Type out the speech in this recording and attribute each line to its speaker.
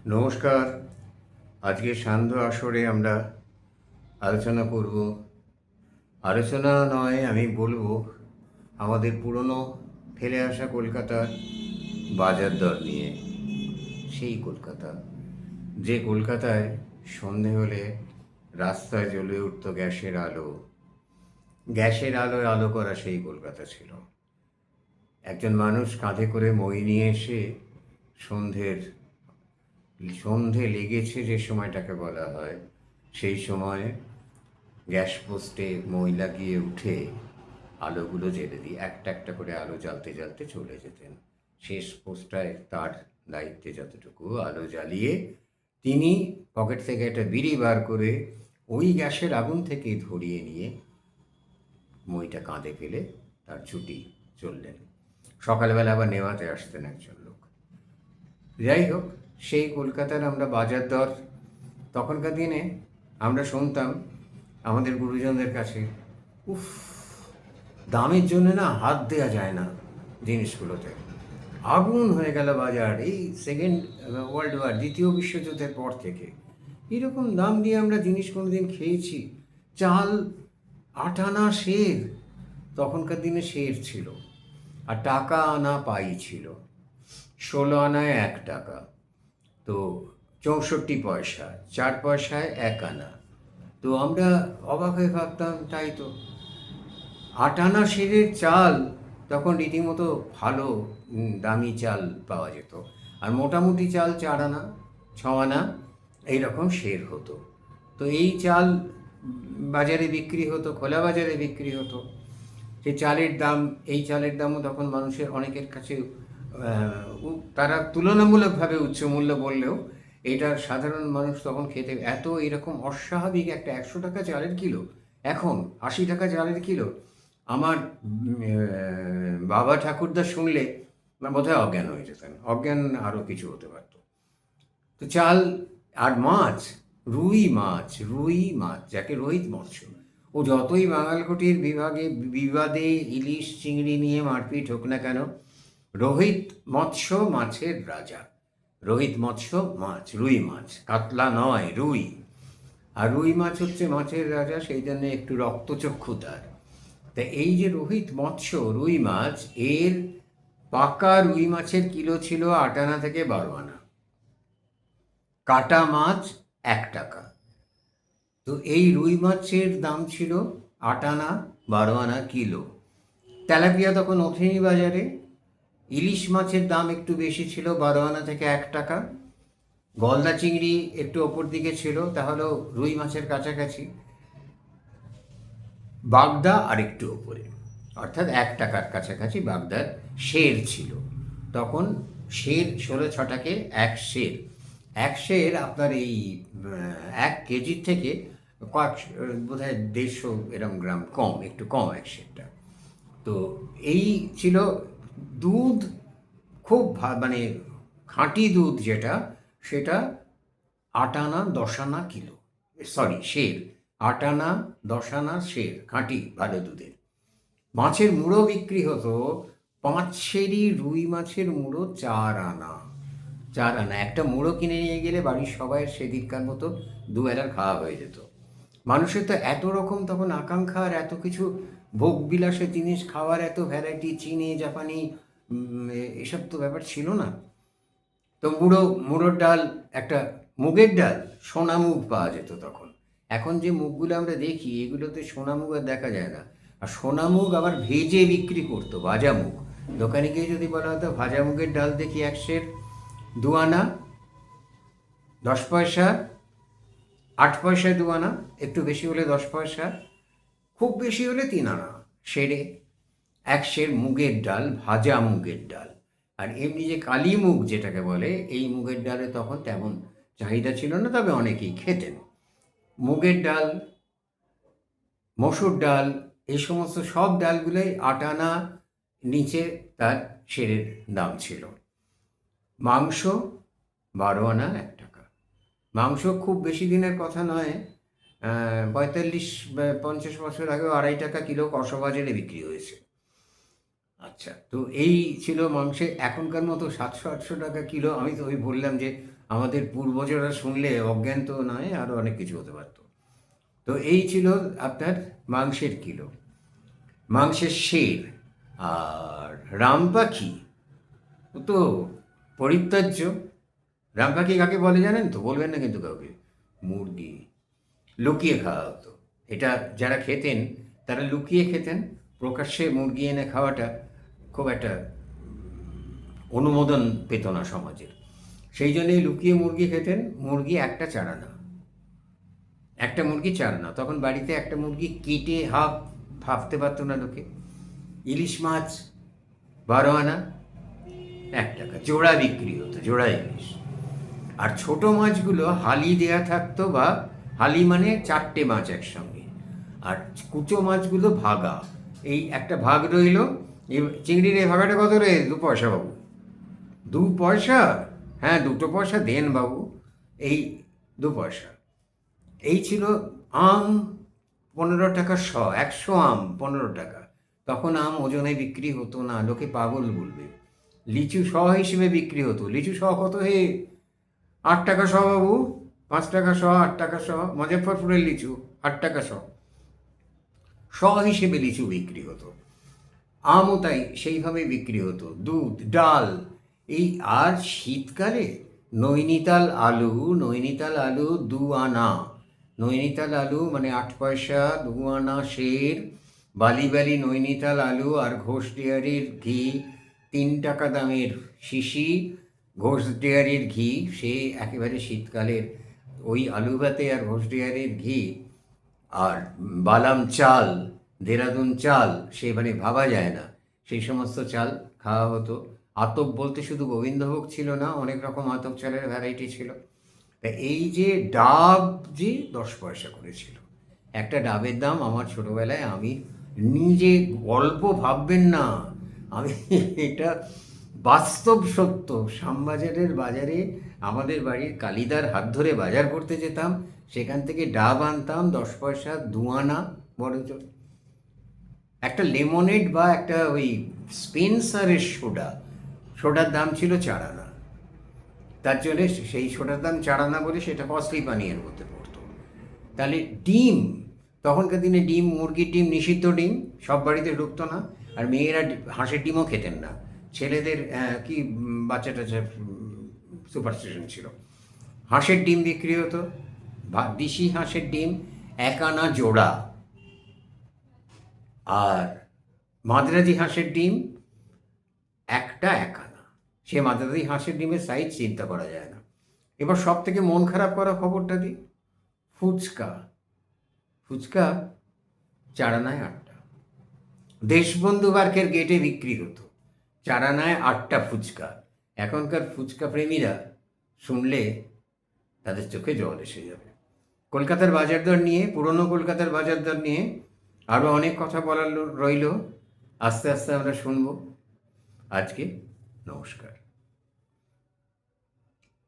Speaker 1: নমস্কার। আজকে সান্ধ্য আসরে আমরা আলোচনা করব, আলোচনা নয় আমি বলবো আমাদের পুরনো ফেলে আসা কলকাতার বাজার দর নিয়ে। সেই কলকাতা, যে কলকাতায় সন্ধে হলে রাস্তায় জ্বলে উঠত গ্যাসের আলো, গ্যাসের আলোয় আলো করা সেই কলকাতা ছিল। একজন মানুষ কাঁধে করে মই নিয়ে এসে সন্ধ্যের সন্ধে লেগেছে যে সময়টাকে বলা হয়, সেই সময় গ্যাস পোস্টে মই লাগিয়ে উঠে আলোগুলো জ্বেলে দিয়ে একটা একটা করে আলো জ্বালতে জ্বালতে চলে যেতেন। শেষ পোস্টটায় তার দায়িত্বে যতটুকু আলো জ্বালিয়ে তিনি পকেট থেকে একটা বিড়ি বার করে ওই গ্যাসের আগুন থেকে ধরিয়ে নিয়ে মইটা কাঁধে ফেলে তার ছুটি চললেন। সকালবেলা আবার নেওয়াতে আসতেন একজন লোক। যাই হোক, সেই কলকাতার আমরা বাজার দর তখনকার দিনে আমরা শুনতাম আমাদের গুরুজনদের কাছে, উফ, দামের জন্য না হাত দেওয়া যায় না জিনিসগুলোতে। আগুন হয়ে গেল বাজার এই সেকেন্ড ওয়ার্ল্ড ওয়ার, দ্বিতীয় বিশ্বযুদ্ধের পর থেকে এরকম দাম দিয়ে আমরা জিনিস কোনোদিন খেয়েছি? চাল 8 আনা সের, তখনকার দিনে সের ছিল, আর টাকা আনা পাই ছিল। 16 আনায় 1 টাকা, তো 64 পয়সা, 4 পয়সায় 1 আনা। তো আমরা অবাক হয়ে ভাবতাম, তাই তো 8 আনা সেরের চাল তখন রীতিমতো ভালো দামি চাল পাওয়া যেত, আর মোটামুটি চাল 4 আনা 6 আনা এইরকম সের হতো। তো এই চাল বাজারে বিক্রি হতো, খোলা বাজারে বিক্রি হতো। যে চালের দাম, এই চালের দামও তখন মানুষের অনেকের কাছে তারা তুলনামূলকভাবে উচ্চমূল্য বললেও এটা সাধারণ মানুষ তখন খেতে এত এরকম অস্বাভাবিক একটা 100 টাকা চালের কিলো, এখন 80 টাকা চালের কিলো। আমার বাবা ঠাকুরদা শুনলে বোধহয় অজ্ঞান হয়ে যেতেন, অজ্ঞান আরও কিছু হতে পারত। তো চাল আর মাছ, রুই মাছ যাকে রোহিত মৎস্য, ও যতই বাঙালকুটির বিবাদে ইলিশ চিংড়ি নিয়ে মারপিট হোক না কেন, রোহিত মৎস্য মাছের রাজা। রোহিত মৎস্য মাছ, রুই মাছ, কাতলা নয়, রুই। আর রুই মাছ হচ্ছে মাছের রাজা, সেই জন্য একটু রক্তচক্ষু তার। তা এই যে রোহিত মৎস্য রুই মাছ, এর পাকা রুই মাছের কিলো ছিল 8 আনা থেকে 12 আনা, কাটা মাছ 1 টাকা। তো এই রুই মাছের দাম ছিল 8 আনা 12 আনা কিলো। তেলাপিয়া তখন ওঠেনি বাজারে। ইলিশ মাছের দাম একটু বেশি ছিল, 12 আনা থেকে 1 টাকা। গলদা চিংড়ি একটু ওপর দিকে ছিল, তাহলেও রুই মাছের কাছাকাছি। বাগদা আর একটু ওপরে, অর্থাৎ 1 টাকার কাছাকাছি বাগদার সের ছিল। তখন সের 16 6 টাকে 1 সের। 1 সের আপনার এই 1 কেজির থেকে কয়েক, বোধহয় 150 এরম গ্রাম কম, একটু কম 1 সেরটা। তো এই ছিল দুধ, খুব মানে খাঁটি দুধ যেটা, সেটা 8 আনা 10 আনা কিলো, সরি সের, 8 আনা 10 আনা সের, খাঁটি ভালো দুধের। মাছের মুড়ো বিক্রি হতো, 5 সেরই রুই মাছের মুড়ো 4 আনা। 4 আনা একটা মুড়ো কিনে নিয়ে গেলে বাড়ির সবাই সেদিককার মতো দুবেলার খাওয়া হয়ে যেত। মানুষের তো এত রকম তখন আকাঙ্ক্ষা, আর এত কিছু ভোগবিলাসের জিনিস খাওয়ার, এত ভ্যারাইটি, চীনে জাপানি এসব তো ব্যাপার ছিল না। তো মুড়োর ডাল, একটা মুগের ডাল, সোনা মুগ পাওয়া যেত তখন। এখন যে মুগগুলো আমরা দেখি, এগুলোতে সোনা মুগ আর দেখা যায় না। আর সোনা মুগ আবার ভেজে বিক্রি করতো, ভাজা মুগ। দোকানে গিয়ে যদি বলা হতো ভাজা মুগের ডাল দেখি 1 সের, 2 আনা 10 পয়সা, 8 পয়সায় 2 আনা, একটু বেশি হলে 10 পয়সা, খুব বেশি হলে 3 আনা সেরে 1 সের মুগের ডাল, ভাজা মুগের ডাল। আর এমনি যে কালি মুগ যেটাকে বলে, এই মুগের ডালে তখন তেমন চাহিদা ছিল না, তবে অনেকেই খেতেন। মুগের ডাল, মসুর ডাল, এই সমস্ত সব ডালগুলোই 8 আনা নিচে তার সেরের দাম ছিল। মাংস 12 আনা 1 টাকা। মাংস খুব বেশি দিনের কথা নয়, 45 50 বছর আগেও 2.5 টাকা কিলো কসবাজারে বিক্রি হয়েছে। আচ্ছা, তো এই ছিল মাংসে। এখনকার মতো 700 800 টাকা কিলো। আমি তো ওই বললাম যে আমাদের পূর্বজরা শুনলে অজ্ঞান তো নয়, আরও অনেক কিছু হতে পারত। তো এই ছিল আপনার মাংসের কিলো, মাংসের সের। আর রাম পাখি ও তো পরিত্যাজ্য। রাম পাখি কাকে বলে জানেন তো? বলবেন না কিন্তু কাউকে। মুরগি লুকিয়ে খাওয়া হতো। এটা যারা খেতেন তারা লুকিয়ে খেতেন। প্রকাশ্যে মুরগি এনে খাওয়াটা খুব একটা অনুমোদন পেত না সমাজের। সেই জন্যই লুকিয়ে মুরগি খেতেন। মুরগি একটা চারা না, একটা মুরগি চারা না। তখন বাড়িতে একটা মুরগি কেটে ভাবতে পারতো না লোকে। ইলিশ মাছ 12 আনা, 1 টাকা জোড়া বিক্রি হতো, জোড়া ইলিশ। আর ছোট মাছগুলো হালি দেয়া থাকতো, বা হালি মানে 4টে মাছ একসঙ্গে। আর কুচো মাছগুলো ভাগা, এই একটা ভাগ রইল। চিংড়ির এই ভাগাটা কত রে? 2 পয়সা বাবু। 2 পয়সা? হ্যাঁ, 2 পয়সা দেন বাবু। এই 2 পয়সা। এই ছিল। আম 15 টাকা শ, 100 আম 15 টাকা। তখন আম ওজনে বিক্রি হতো না, লোকে পাগল বলবে। লিচু শ হিসেবে বিক্রি হতো। লিচু শ কত হে? 8 টাকা শ বাবু। 5 টাকা শ, 8 টাকা শ। মুজফ্ফরপুরের লিচু 8 টাকা শ। শ হিসেবে লিচু বিক্রি হতো। আমও তাই সেইভাবে বিক্রি হতো। দুধ, ডাল, এই। আর শীতকালে নৈনিতাল আলু, নৈনিতাল আলু 2 আনা। নৈনিতাল আলু মানে 8 পয়সা, 2 আনা সের। বালি বালি নৈনিতাল আলু আর ঘোষ ডেয়ারির ঘি, 3 টাকা দামের শিশি ঘোষ ডেয়ারির ঘি। সে একেবারে শীতকালের ওই আলু ভাতে আর ঘোষ ডেয়ারির ঘি। আর বালাম চাল, দেরাদুন চাল, সে মানে ভাবা যায় না। সেই সমস্ত চাল খাওয়া হতো। আতপ বলতে শুধু গোবিন্দভোগ ছিল না, অনেক রকম আতপ চালের ভ্যারাইটি ছিল। তা এই যে ডাব যে 10 পয়সা করেছিল, একটা ডাবের দাম আমার ছোটোবেলায়, আমি নিজে গল্প ভাববেন না, আমি এটা বাস্তব সত্য। শ্যামবাজারের বাজারে আমাদের বাড়ির কালিদার হাত ধরে বাজার করতে যেতাম, সেখান থেকে ডাব আনতাম 10 পয়সা, 2 আনা বড় জোর। একটা লেমনেড বা একটা ওই স্পেন্সারের সোডার দাম ছিল 4 আনা। তার জন্য সেই সোডার দাম 4 আনা বলে সেটা কস্টলি পানীয়ের মধ্যে পড়তো। তাহলে ডিম, তখনকার দিনে ডিম, মুরগির ডিম নিষিদ্ধ, ডিম সব বাড়িতে ঢুকতো না। আর মেয়েরা হাঁসের ডিমও খেতেন না। ছেলেদের কি বাচ্চা টাচ্চা সুপারস্টিশন ছিল। হাঁসের ডিম বিক্রি হতো, দেশি হাঁসের ডিম 1 আনা জোড়া। আর মাদ্রাজি হাঁসের ডিম একটা 1 আনা। সে মাদ্রাজি হাঁসের ডিমের সাইজ চিন্তা করা যায় না। এবার সব থেকে মন খারাপ করা খবরটা দিই। ফুচকা 4 আনায় 8টা। দেশবন্ধু পার্কের গেটে বিক্রি হতো 4 আনায় 8টা ফুচকা। এখনকার ফুচকা প্রেমীরা শুনলে তাদের চোখে জল এসে যাবে। কলকাতার বাজার দর নিয়ে, পুরনো কলকাতার বাজার দর নিয়ে আরও অনেক কথা বলার রইল। আস্তে আস্তে আমরা শুনব। আজকে নমস্কার।